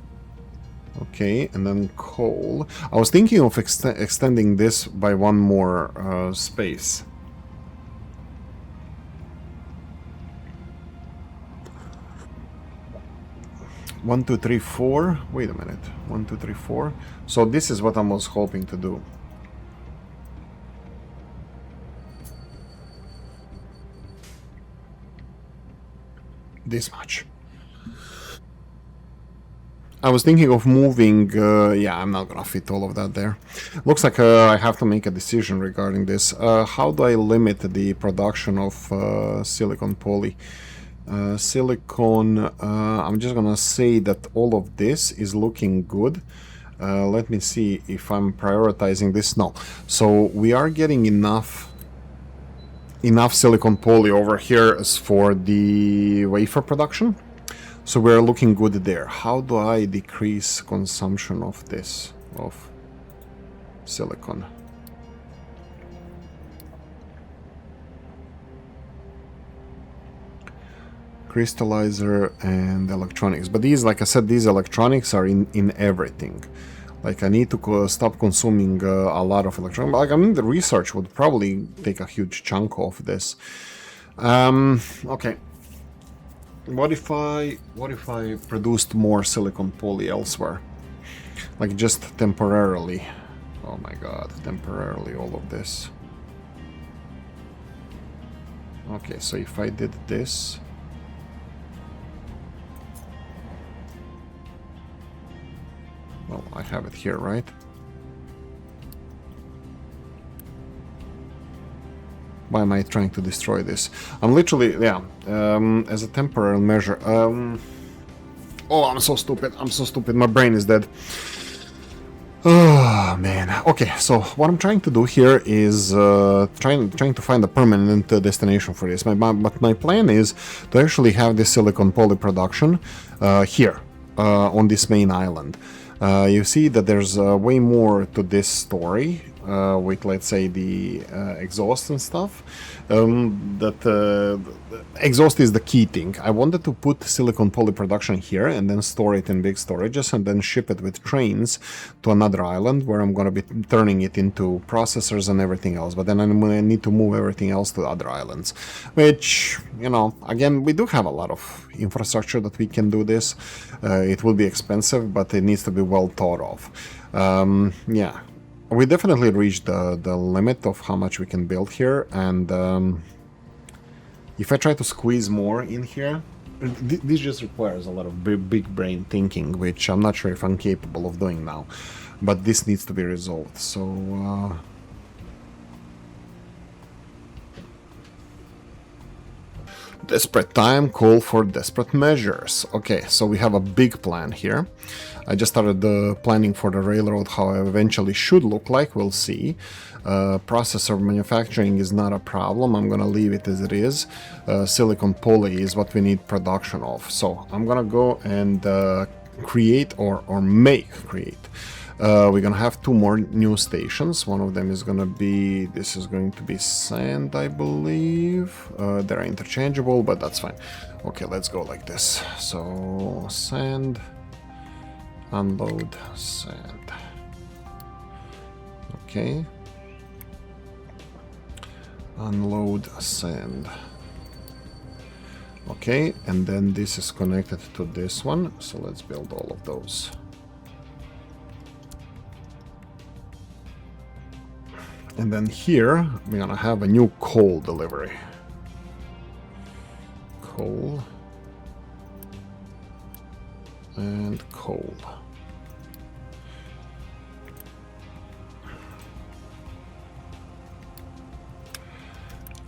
Okay, and then coal. I was thinking of extending this by one more space. One, two, three, four. Wait a minute. 1, 2, 3, 4. So this is what I was hoping to do. This much. I was thinking of moving, yeah, I'm not gonna fit all of that there. Looks like I have to make a decision regarding this. How do I limit the production of silicon poly? Silicon, I'm just gonna say that all of this is looking good. Let me see if I'm prioritizing this. No. So we are getting enough silicon poly over here as for the wafer production. So we're looking good there. How do I decrease consumption of this, of silicon? Crystallizer and electronics. But these, like I said, these electronics are in everything. Like I need to stop consuming a lot of electronics. Like I mean, the research would probably take a huge chunk of this. Okay. What if I produced more silicon poly elsewhere? Like just temporarily. Oh my god, temporarily all of this. Okay, so if I did this. Well, I have it here, right? Why am I trying to destroy this? I'm literally, yeah, as a temporary measure. Oh, I'm so stupid. I'm so stupid. My brain is dead. Oh, man. Okay, so what I'm trying to do here is trying to find a permanent destination for this. But my plan is to actually have this silicon poly production here. on this main island. You see that there's way more to this story with, let's say, the exhaust and stuff. Exhaust is the key thing. I wanted to put silicon poly production here and then store it in big storages and then ship it with trains to another island where I'm going to be turning it into processors and everything else. But then I'm going to need to move everything else to other islands, which, you know, again, we do have a lot of infrastructure that we can do this. It will be expensive, but it needs to be well thought of. Yeah. We definitely reached the limit of how much we can build here, and if I try to squeeze more in here, this just requires a lot of big brain thinking, which I'm not sure if I'm capable of doing now, but this needs to be resolved. So desperate time, call for desperate measures. Okay, so we have a big plan here. I just started the planning for the railroad, how it eventually should look like, we'll see. Processor manufacturing is not a problem, I'm gonna leave it as it is. Silicon poly is what we need production of. So I'm gonna go and create. We're gonna have 2 more new stations. One of them is gonna be, this is going to be sand, I believe. They're interchangeable, but that's fine. Okay, let's go like this. So sand, unload, sand. Okay. Unload, sand. Okay, and then this is connected to this one. So let's build all of those. And then here, we're gonna have a new coal delivery. Coal. And coal.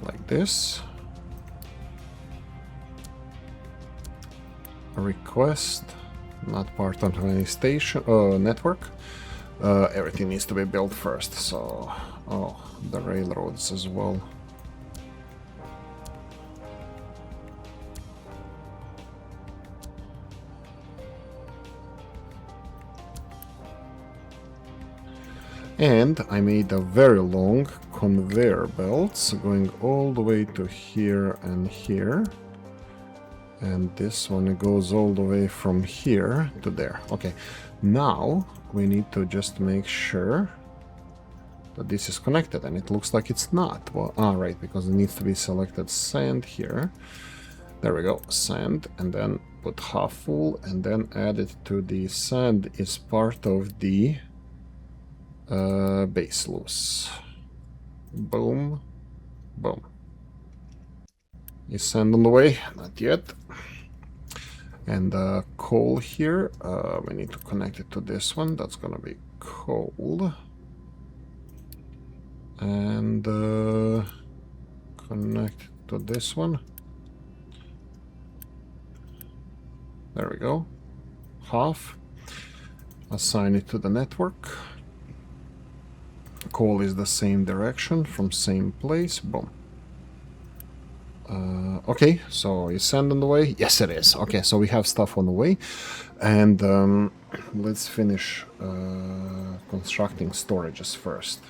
Like this. A request. Not part of any station network. Everything needs to be built first, so... Oh, the railroads as well. And I made a very long conveyor belts going all the way to here and here. And this one goes all the way from here to there. Okay, now we need to just make sure that this is connected, and it looks like it's not. Well, right, because it needs to be selected sand here. There we go, sand, and then put half full, and then add it to the sand is part of the base loose. Boom, boom. Is sand on the way? Not yet. And coal here, we need to connect it to this one. That's gonna be coal. And connect to this one. There we go. Half. Assign it to the network. Coal is the same direction from same place. Boom. Okay, so is sand on the way? Yes, it is. Okay, so we have stuff on the way. And let's finish constructing storages first.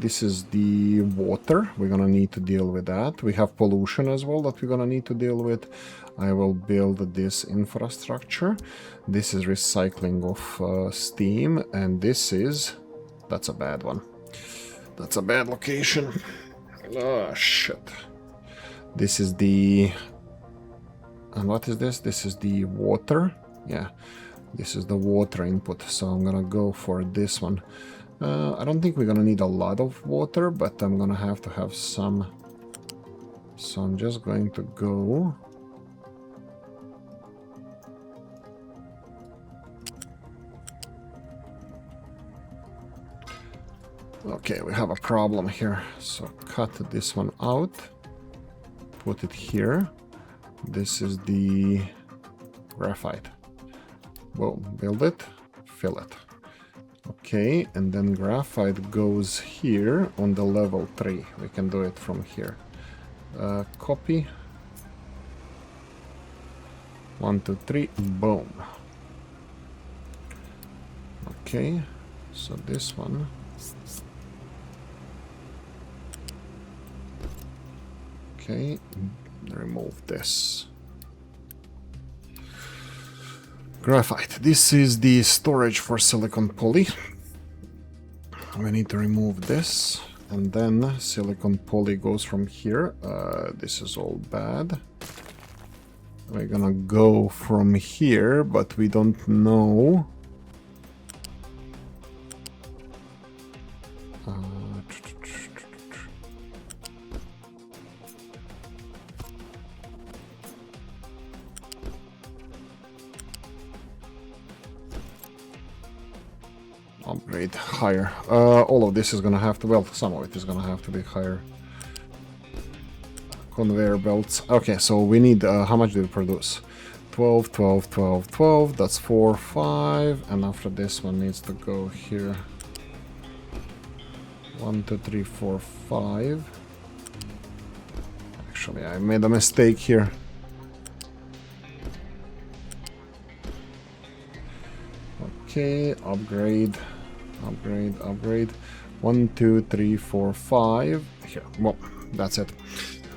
This is the water. We're gonna need to deal with that. We have pollution as well that we're gonna need to deal with. I will build this infrastructure. This is recycling of steam, and this is... That's a bad one. That's a bad location. Oh, shit. This is the... And what is this? This is the water. Yeah, this is the water input. So I'm gonna go for this one. I don't think we're gonna need a lot of water, but I'm gonna have to have some. So I'm just going to go. Okay, we have a problem here. So cut this one out. Put it here. This is the graphite. Boom, build it, fill it. Okay, and then graphite goes here on the level 3. We can do it from here. Copy. 1, 2, 3, boom. Okay, so this one. Okay, remove this. Graphite. This is the storage for silicon poly. We need to remove this, and then silicon poly goes from here. This is all bad. We're gonna go from here, but we don't know. Upgrade higher. All of this is gonna have to, well, some of it is gonna have to be higher. Conveyor belts. Okay, so we need, how much do we produce? 12, 12, 12, 12. That's 4, 5. And after this one needs to go here. 1, 2, 3, 4, 5. Actually, I made a mistake here. Okay, upgrade. Upgrade, upgrade. 1, 2, 3, 4, 5. Here, well, that's it.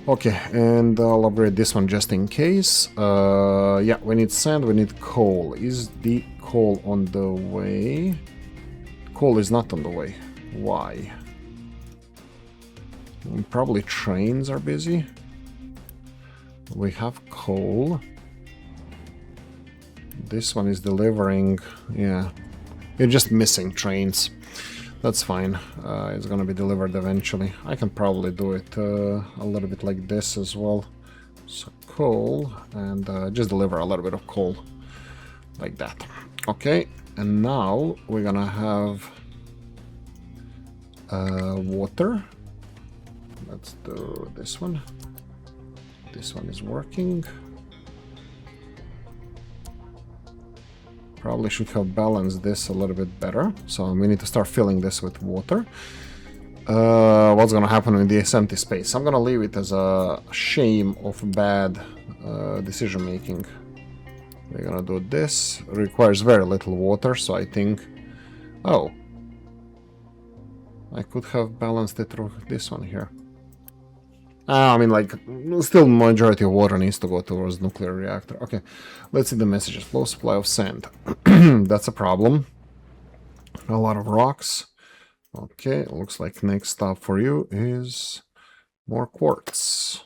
Okay, and I'll upgrade this one just in case. Yeah, we need sand, we need coal. Is the coal on the way? Coal is not on the way. Why? Probably trains are busy. We have coal. This one is delivering, yeah. You're just missing trains. That's fine. It's gonna be delivered eventually. I can probably do it a little bit like this as well. So coal, and just deliver a little bit of coal. Like that. Okay, and now we're gonna have water. Let's do this one. This one is working. Probably should have balanced this a little bit better. So we need to start filling this with water. What's gonna happen in this empty space? I'm gonna leave it as a shame of bad decision making. We're gonna do this. It requires very little water, so I think... Oh. I could have balanced it through this one here. I mean, like, still majority of water needs to go towards nuclear reactor. Okay, let's see the messages. Low supply of sand. That's a problem. A lot of rocks. Okay, looks like next stop for you is more quartz.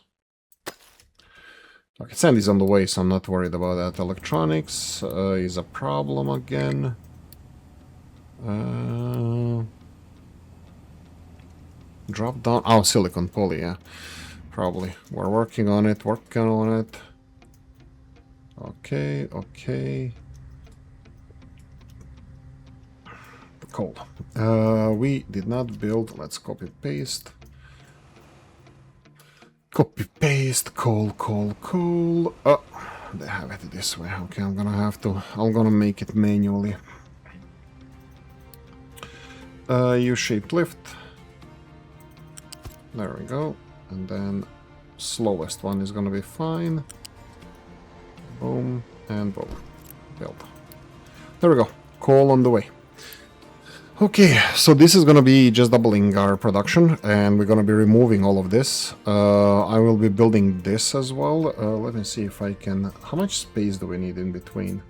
Okay, sand is on the way, so I'm not worried about that. Electronics is a problem again. Drop down. Oh, silicon poly, yeah. Probably. We're working on it, Okay, okay. Coal. We did not build. Let's copy paste. Copy paste. Coal, coal, coal. Oh, they have it this way. Okay, I'm gonna make it manually. U-shaped lift. There we go. And then slowest one is gonna be fine. Boom and boom. Build. There we go. Coal on the way. Okay, so this is gonna be just doubling our production, and we're gonna be removing all of this. I will be building this as well. Let me see if I can... How much space do we need in between?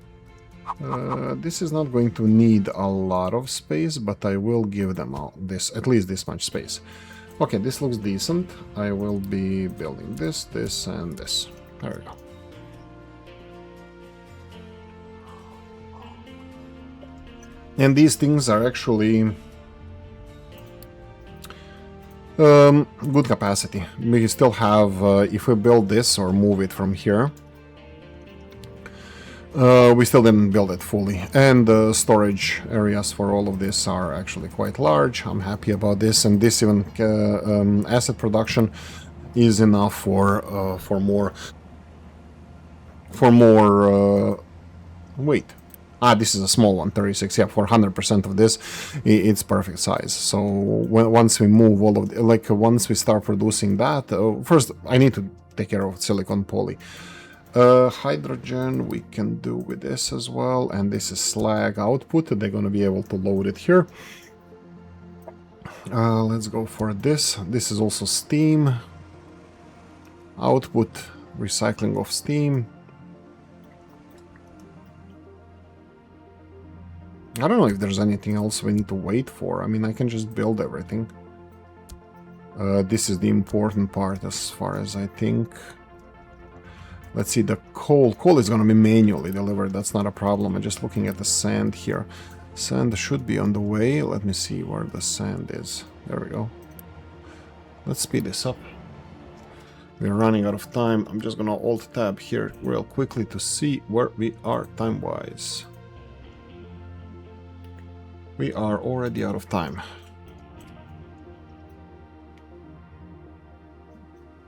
This is not going to need a lot of space, but I will give them all this, at least this much space. Okay, this looks decent. I will be building this, this, and this. There we go. And these things are actually good capacity. We still have, if we build this or move it from here, we still didn't build it fully. And the storage areas for all of this are actually quite large. I'm happy about this, and this even asset production is enough for more. Wait. This is a small one, 36. Yeah, for 100% of this, it's perfect size. So once we move all of once we start producing that, first I need to take care of silicon poly. Hydrogen we can do with this as well, and this is slag output. They're going to be able to load it here. Let's go for this. This is also steam. Output, recycling of steam. I don't know if there's anything else we need to wait for. I mean, I can just build everything. This is the important part as far as I think. Let's see, the coal. Coal is going to be manually delivered. That's not a problem. I'm just looking at the sand here. Sand should be on the way. Let me see where the sand is. There we go. Let's speed this up. We're running out of time. I'm just going to Alt-Tab here real quickly to see where we are time-wise. We are already out of time.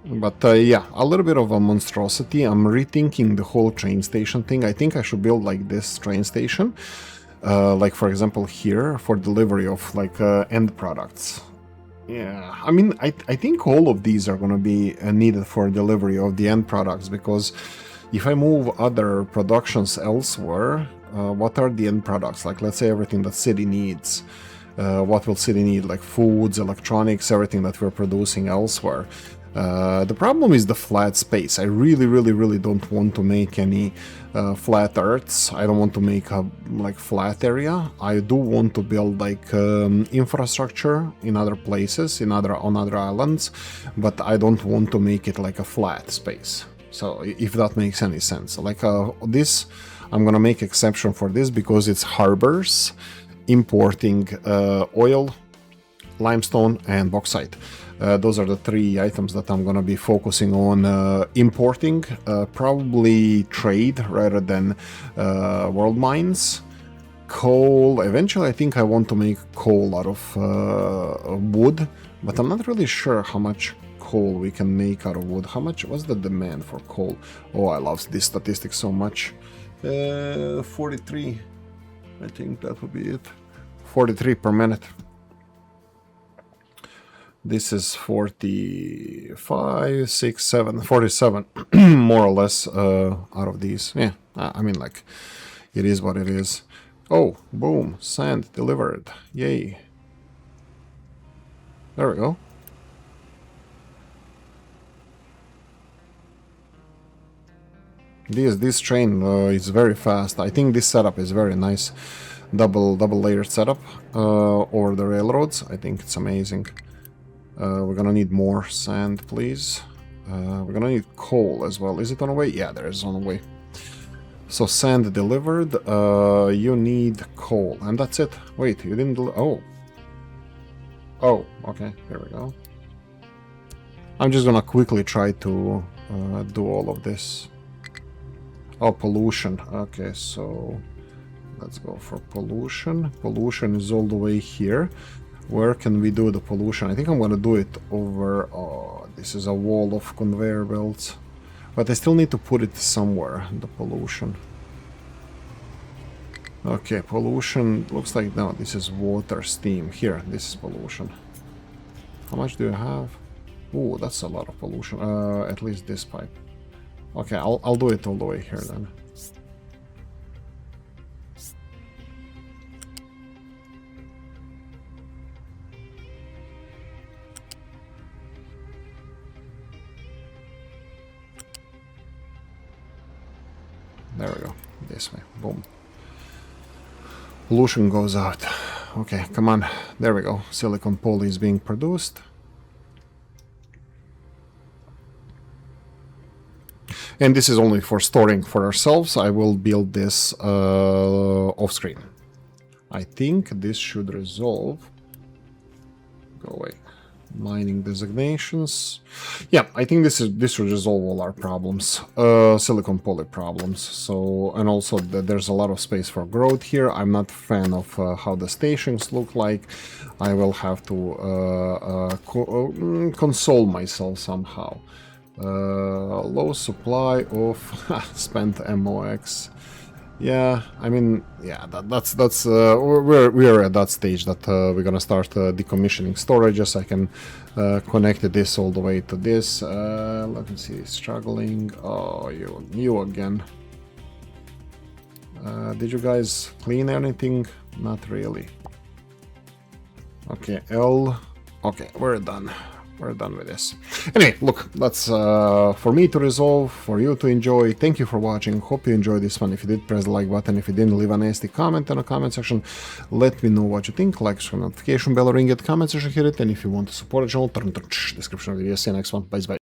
But yeah, a little bit of a monstrosity. I'm rethinking the whole train station thing. I think I should build like this train station. Like for example here, for delivery of like end products. Yeah, I mean, I think all of these are going to be needed for delivery of the end products, because if I move other productions elsewhere, what are the end products? Like, let's say everything that city needs. What will city need? Like foods, electronics, everything that we're producing elsewhere. The problem is the flat space. I really don't want to make any flat earths. I don't want to make a like flat area. I do want to build like infrastructure in other places, on other islands, but I don't want to make it like a flat space. So if that makes any sense, like this, I'm gonna make exception for this because it's harbors importing oil, limestone, and bauxite. Those are the three items that I'm going to be focusing on importing, probably trade rather than world mines. Coal, eventually I think I want to make coal out of wood, but I'm not really sure how much coal we can make out of wood. How much was the demand for coal? Oh, I love this statistic so much. 43, I think that would be it. 43 per minute. This is 45, 6, 7, 47, more or less out of these. Yeah, I mean, like, it is what it is. Oh, boom, sand delivered. Yay. There we go. This train is very fast. I think this setup is very nice. Double layered setup over the railroads. I think it's amazing. We're gonna need more sand, please. We're gonna need coal as well. Is it on the way? Yeah, there is on the way. So sand delivered. You need coal, and that's it. Wait, you didn't oh. Oh, okay, there we go. I'm just gonna quickly try to do all of this. Oh, pollution. Okay, so let's go for pollution. Pollution is all the way here. Where can we do the pollution? I think I'm going to do it over... Oh, this is a wall of conveyor belts. But I still need to put it somewhere, the pollution. Okay, pollution. Looks like... No, this is water, steam. Here, this is pollution. How much do you have? Ooh, that's a lot of pollution. At least this pipe. Okay, I'll do it all the way here then. There we go. This way. Boom. Pollution goes out. Okay, come on. There we go. Silicon poly is being produced. And this is only for storing for ourselves. I will build this off screen. I think this should resolve. Go away. Mining designations. Yeah, I think this should resolve all our problems. Silicon poly problems. So, and also there's a lot of space for growth here. I'm not a fan of how the stations look like. I will have to console myself somehow. Low supply of spent MOX. Yeah, I mean, yeah, that's we're at that stage that we're gonna start decommissioning storages. I can connect this all the way to this. Let me see, struggling. Oh, you again. Did you guys clean anything? Not really. Okay, L. Okay, we're done. We're done with this. Anyway, look, that's for me to resolve, for you to enjoy. Thank you for watching. Hope you enjoyed this one. If you did, press the like button. If you didn't, leave a nasty comment in the comment section. Let me know what you think. Like, subscribe, notification bell, ring it, comment section, hit it. And if you want to support the channel, turn to the description of the video. See you next one. Bye bye.